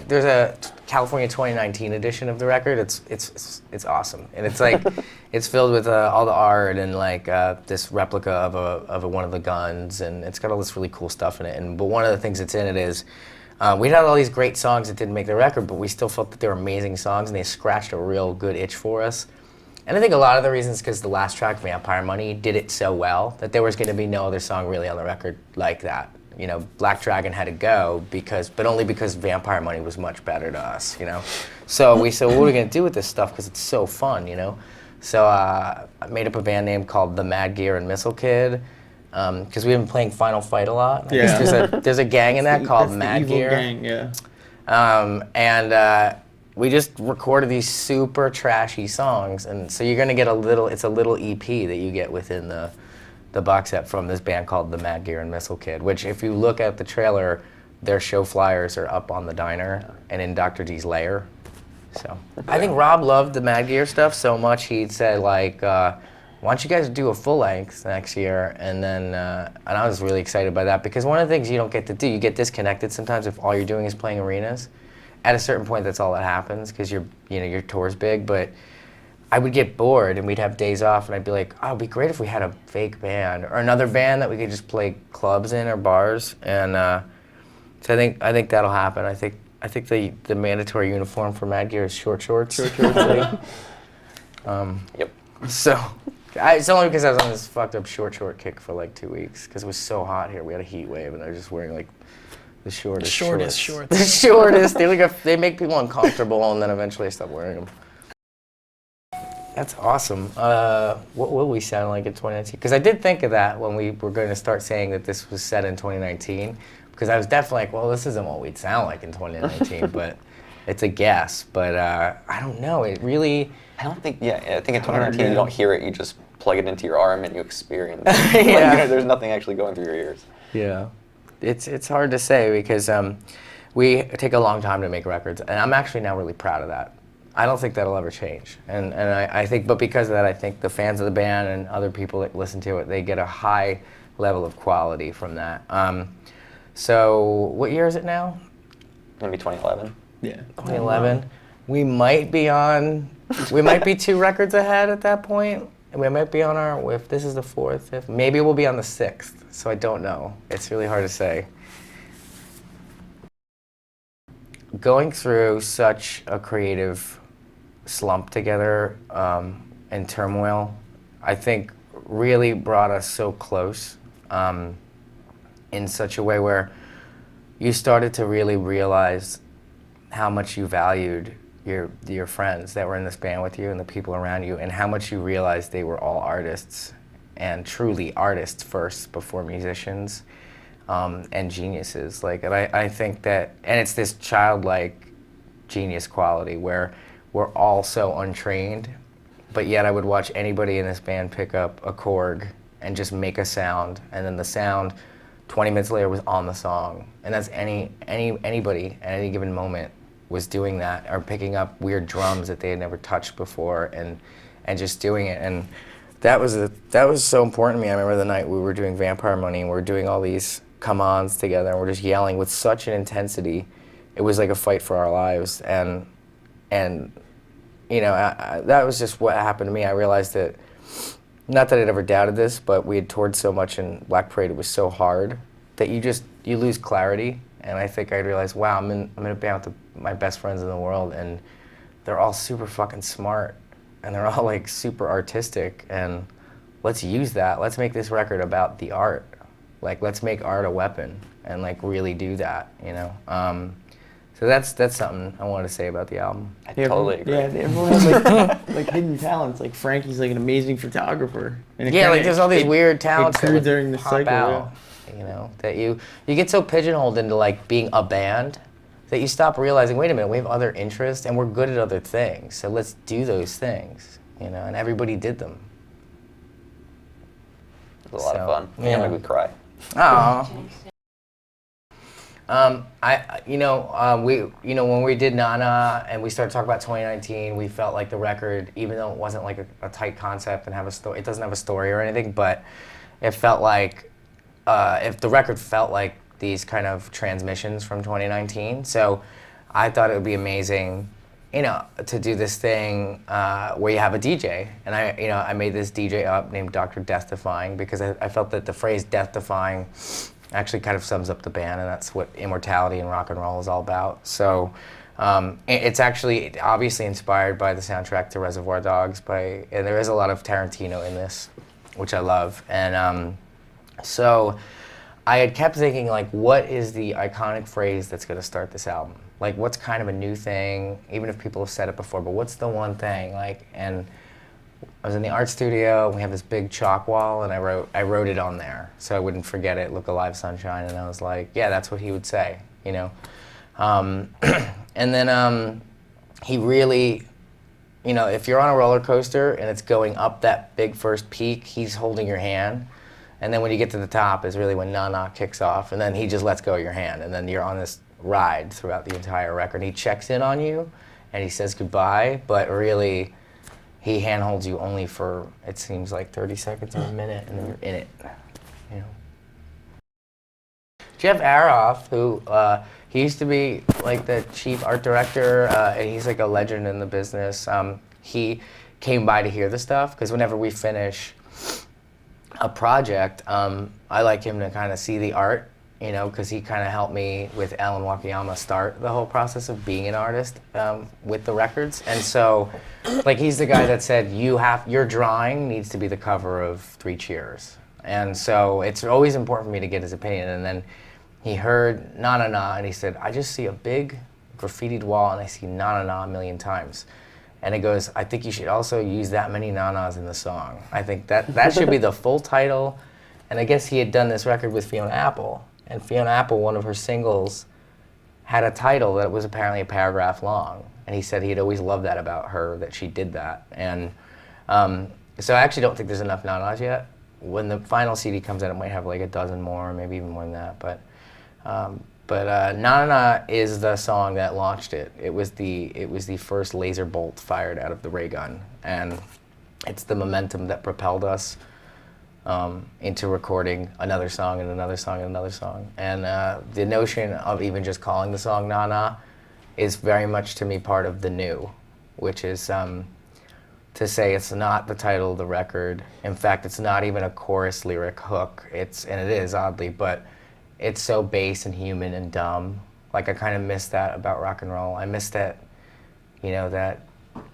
there's a California 2019 edition of the record. It's awesome, and it's like it's filled with all the art and like this replica of one of the guns, and it's got all this really cool stuff in it. But one of the things that's in it is we had all these great songs that didn't make the record, but we still felt that they were amazing songs, and they scratched a real good itch for us. And I think a lot of the reasons because the last track, Vampire Money, did it so well that there was going to be no other song really on the record like that. You know, Black Dragon had to go but only because Vampire Money was much better to us, you know. So we said, well, what are we going to do with this stuff because it's so fun, you know. So I made up a band name called The Mad Gear and Missile Kid because we've been playing Final Fight a lot. Yeah. There's a gang in that called Mad Gear. Gang, yeah. And we just recorded these super trashy songs, and so you're going to get it's a little EP that you get within the box set from this band called The Mad Gear and Missile Kid, which if you look at the trailer, their show flyers are up on the diner and in Dr. D's lair. So I think Rob loved the Mad Gear stuff so much he said like, why don't you guys do a full length next year? And then and I was really excited by that because one of the things you don't get to do, you get disconnected sometimes if all you're doing is playing arenas. At a certain point, that's all that happens because your tour's big, but I would get bored and we'd have days off and I'd be like, oh, it'd be great if we had a fake band or another band that we could just play clubs in or bars. And so I think that'll happen. I think the mandatory uniform for Mad Gear is short shorts. Short shorts. Yep. So it's only because I was on this fucked up short kick for like 2 weeks because it was so hot here. We had a heat wave and I was just wearing like the shortest shorts. The shortest. They make people uncomfortable and then eventually I stopped wearing them. That's awesome. What will we sound like in 2019? Because I did think of that when we were going to start saying that this was set in 2019. Because I was definitely like, well, this isn't what we'd sound like in 2019, but it's a guess. But I don't know. It really... I think in 2019 you don't hear it, you just plug it into your arm and you experience it. Yeah. Like, there's nothing actually going through your ears. Yeah. It's hard to say because we take a long time to make records, and I'm actually now really proud of that. I don't think that'll ever change, and I think, but because of that, I think the fans of the band and other people that listen to it, they get a high level of quality from that. So what year is it now? Gonna be 2011. Yeah. 2011. We might be 2 records ahead at that point. And we might be on if this is the 4th, 5th, maybe we'll be on the 6th. So I don't know. It's really hard to say. Going through such a creative slump together and turmoil, I think really brought us so close in such a way where you started to really realize how much you valued your friends that were in this band with you and the people around you, and how much you realized they were all artists and truly artists first before musicians and geniuses. Like, and I think that, and it's this childlike genius quality where we're all so untrained, but yet I would watch anybody in this band pick up a Korg and just make a sound, and then the sound 20 minutes later was on the song. And that's anybody at any given moment was doing that, or picking up weird drums that they had never touched before and just doing it. And that was so important to me. I remember the night we were doing Vampire Money and we were doing all these come-ons together and we're just yelling with such an intensity. It was like a fight for our lives. And you know, that was just what happened to me. I realized that, not that I'd ever doubted this, but we had toured so much in Black Parade, it was so hard that you lose clarity. And I think I realized, wow, I'm in a band with my best friends in the world, and they're all super fucking smart, and they're all like super artistic, and let's use that. Let's make this record about the art. Like, let's make art a weapon, and like really do that, you know? So that's something I wanted to say about the album. I totally agree. Yeah, everyone has like hidden talents. Like Frankie's like an amazing photographer. And Yeah, like there's all these weird talents that during the pop cycle, out. You know, that you get so pigeonholed into like being a band that you stop realizing, wait a minute, we have other interests and we're good at other things, so let's do those things, you know, and everybody did them. It was a lot of fun. Yeah. Made me cry. Oh. When we did Nana and we started talking about 2019, we felt like the record, even though it wasn't like a tight concept and it doesn't have a story or anything, but it felt like, if the record felt like these kind of transmissions from 2019. So I thought it would be amazing, to do this thing where you have a DJ. And I made this DJ up named Dr. Deathdefying because I felt that the phrase death-defying actually kind of sums up the band, and that's what immortality and rock and roll is all about. So it's actually obviously inspired by the soundtrack to Reservoir Dogs, and there is a lot of Tarantino in this, which I love. And so I had kept thinking, like, what is the iconic phrase that's going to start this album? Like, what's kind of a new thing, even if people have said it before, but what's the one thing? And I was in the art studio, we have this big chalk wall, and I wrote it on there so I wouldn't forget it, Look Alive Sunshine, and I was like, yeah, that's what he would say, And then he really, if you're on a roller coaster and it's going up that big first peak, he's holding your hand. And then when you get to the top is really when Na Na kicks off, and then he just lets go of your hand, and then you're on this ride throughout the entire record. He checks in on you, and he says goodbye, but really, he handholds you only for, it seems like 30 seconds or a minute, and then you're in it. Jeff Aroff, who he used to be like the chief art director, and he's like a legend in the business. He came by to hear the stuff because whenever we finish a project, I like him to kind of see the art, because he kind of helped me with Alan Wakayama start the whole process of being an artist with the records. And so, like, he's the guy that said, your drawing needs to be the cover of Three Cheers. And so it's always important for me to get his opinion. And then he heard Na Na Na, and he said, I just see a big graffitied wall, and I see Na Na Na a million times. And he goes, I think you should also use that many na-nas in the song. I think that should be the full title. And I guess he had done this record with Fiona Apple. And Fiona Apple, one of her singles, had a title that was apparently a paragraph long. And he said he'd always loved that about her, that she did that. And so I actually don't think there's enough na-nas yet. When the final CD comes out, it might have like a dozen more, maybe even more than that. But Na Na Na is the song that launched it. It was the first laser bolt fired out of the ray gun, and it's the momentum that propelled us into recording another song and another song and another song. And the notion of even just calling the song Na Na is very much to me part of the new, which is to say it's not the title of the record. In fact, it's not even a chorus lyric hook. And it is oddly, but it's so base and human and dumb. Like, I kind of miss that about rock and roll. I miss that, that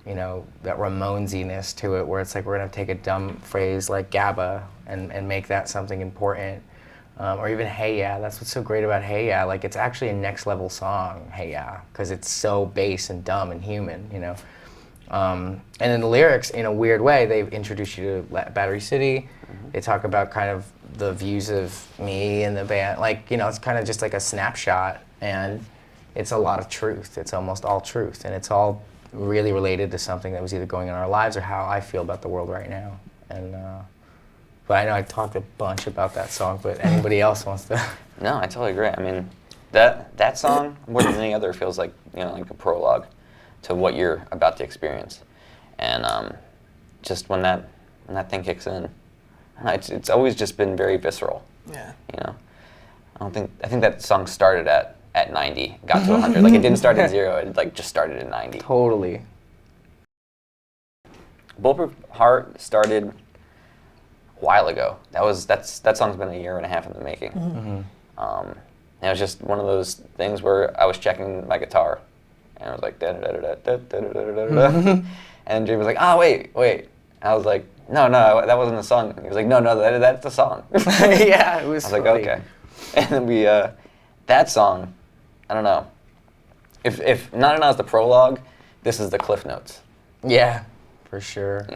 Ramones-iness to it, where it's like we're gonna take a dumb phrase like GABA and make that something important. Or even Hey Ya. That's what's so great about Hey Ya. Like, it's actually a next level song, Hey Ya, because it's so base and dumb and human, And in the lyrics, in a weird way, they introduce you to Battery City. Mm-hmm. They talk about kind of the views of me and the band. Like, it's kind of just like a snapshot, and it's a lot of truth. It's almost all truth, and it's all really related to something that was either going on in our lives or how I feel about the world right now. And but I know I talked a bunch about that song, but anybody else wants to? No, I totally agree. I mean, that song, more than any other, feels like, like a prologue to what you're about to experience. And just when that thing kicks in, it's always just been very visceral. Yeah. I think that song started at 90, got to 100. Like, it didn't start at 0, it like just started at 90. Totally. Bulletproof Heart started a while ago. That song's been a year and a half in the making. Mm-hmm. And it was just one of those things where I was checking my guitar, and I was like, da da da da da da da da da, and Jay was like, oh wait. And I was like, no, that wasn't a song. And he was like, no, that's the song. Yeah, it was. I was like, okay. And then we that song, I don't know. If Na Na Na is the prologue, this is the Cliff Notes. Yeah, for sure.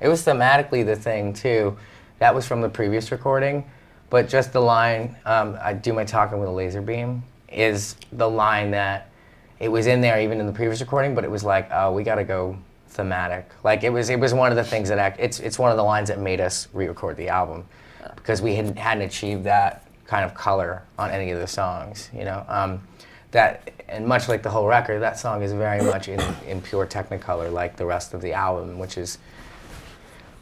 It was thematically the thing too. That was from the previous recording, but just the line, I do my talking with a laser beam, is the line that it was in there even in the previous recording, but it was like, oh, we gotta go thematic. Like, it was one of the things that it's one of the lines that made us re-record the album, because we hadn't achieved that kind of color on any of the songs, that, and much like the whole record, that song is very much in pure Technicolor, like the rest of the album, which is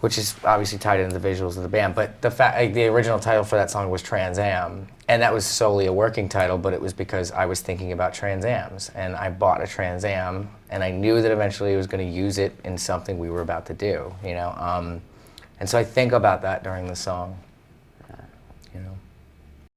which is obviously tied into the visuals of the band. But the original title for that song was Trans Am, and that was solely a working title, but it was because I was thinking about Trans Ams, and I bought a Trans Am, and I knew that eventually I was going to use it in something we were about to do, you know. And so I think about that during the song.